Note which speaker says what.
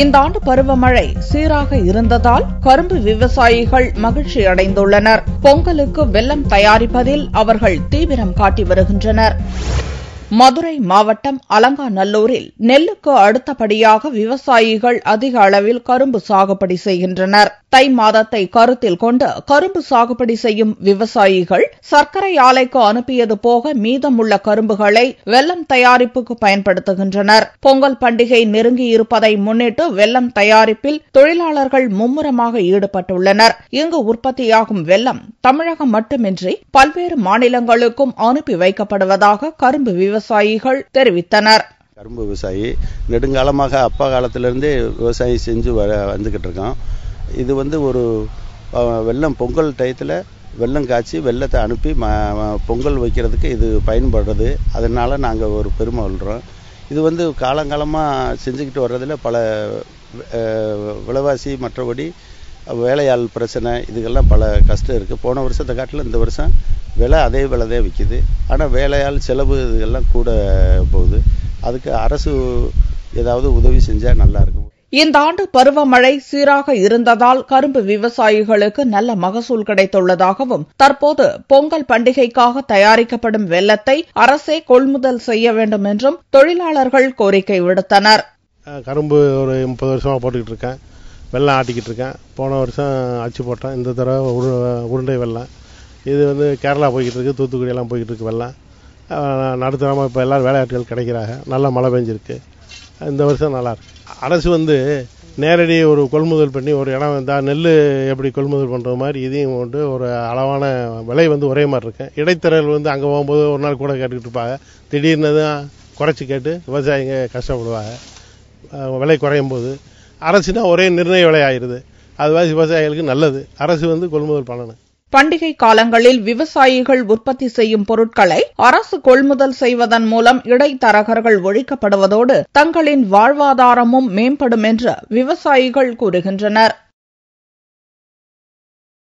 Speaker 1: இந்த ஆண்டு பருவமழை சீராக இருந்ததால் கரும்பு விவசாயிகள் மகிழ்ச்சி அடைந்துள்ளனர். பொங்கலுக்கு வெல்லம் தயாரிப்பதில் அவர்கள் தீவிரம் காட்டி வருகின்றனர். மதுரை மாவட்டம் அலங்காநல்லூரில் நெல்லுக்கு அடுத்தபடியாக விவசாயிகள் அதிக அளவில் கரும்பு சாகுபடி செய்கின்றனர். தை மாதத்தை கருத்தில் கொண்டு கரும்பு சாகுபடி செய்யும் விவசாயிகள் சர்க்கரை ஆலைக்கு அனுப்பியது போக மீதமுள்ள கரும்புகளை வெல்லம் தயாரிப்புக்கு பயன்படுத்துகின்றனர். பொங்கல் பண்டிகை நெருங்கியிருப்பதை முன்னிட்டு வெல்லம் தயாரிப்பில் தொழிலாளர்கள் மும்முரமாக ஈடுபட்டுள்ளனர். இங்கு உற்பத்தியாகும் வெல்லம் தமிழகம் மட்டுமின்றி பல்வேறு மாநிலங்களுக்கும் அனுப்பி வைக்கப்படுவதாக கரும்பு விவசாயிகள் தெரிவித்தனர்.
Speaker 2: கரும்பு விவசாயி நெடுங்காலமாக அப்பா காலத்திலிருந்தே விவசாயம் செஞ்சு வந்துகிட்டு இருக்கோம். இது ஒரு வெல்லம் பொங்கல் டயத்தில் வெல்லம் காய்ச்சி வெல்லத்தை அனுப்பி பொங்கல் வைக்கிறதுக்கு இது பயன்படுறது. அதனால நாங்கள் ஒரு பெருமை கொள்கிறோம். இது காலங்காலமாக செஞ்சுக்கிட்டு வர்றதில் பல விலைவாசி மற்றபடி வேலையாள் பிரச்சனை இதுக்கெல்லாம் பல கஷ்டம் இருக்குது. போன வருஷத்தை காட்டில் இந்த வருஷம் விலை அதே விலை தான் விற்கிது. ஆனால் வேலையாள் செலவு இதுகெல்லாம் கூட போகுது. அதுக்கு அரசு ஏதாவது உதவி செஞ்சால் நல்லா இருக்கும்.
Speaker 1: இந்த ஆண்டு பருவமழை சீராக இருந்ததால் கரும்பு விவசாயிகளுக்கு நல்ல மகசூல் கிடைத்துள்ளதாகவும் தற்போது பொங்கல் பண்டிகைக்காக தயாரிக்கப்படும் வெல்லத்தை அரசே கொள்முதல் செய்ய வேண்டும் என்றும் தொழிலாளர்கள் கோரிக்கை விடுத்தனர்.
Speaker 3: கரும்பு ஒரு 30 வருஷமா போட்டுக்கிட்டு இருக்கேன். வெல்லம் ஆட்டிக்கிட்டு இருக்கேன். போன வருஷம் அச்சு போட்டேன். இந்த தடவை உருண்டை வெல்லம். இது கேரளா போய்கிட்டு இருக்கு, தூத்துக்குடி எல்லாம் போய்கிட்டு இருக்கு வெல்லம். நடுத்தரமாக இப்போ எல்லாரும் வேலையாட்கள் கிடைக்கிறாங்க. நல்லா மழை பெஞ்சிருக்கு. இந்த வருஷம் நல்லா இருக்கு. அரசு நேரடி ஒரு கொள்முதல் பண்ணி ஒரு இடம் வந்தால் நெல் எப்படி கொள்முதல் பண்ணுற மாதிரி இதையும் ஒரு அளவான விலை ஒரே மாதிரி இருக்கு. இடைத்தரல் அங்கே போகும்போது ஒரு நாள் கூட கேட்டுக்கிட்டு இருப்பாங்க. திடீர்னு தான் குறைச்சி கேட்டு விவசாயிங்க கஷ்டப்படுவாங்க. விலை குறையும் போது அரசுனா ஒரே நிர்ணய விலை ஆயிடுது. அது விவசாயிகளுக்கு நல்லது. அரசு கொள்முதல் பண்ணணும்.
Speaker 1: பண்டிகை காலங்களில் விவசாயிகள் உற்பத்தி செய்யும் பொருட்களை அரசு கொள்முதல் செய்வதன் மூலம் இடைத்தரகர்கள் ஒழிக்கப்படுவதோடு தங்களின் வாழ்வாதாரமும் மேம்படும் என்று விவசாயிகள் கூறுகின்றனர்.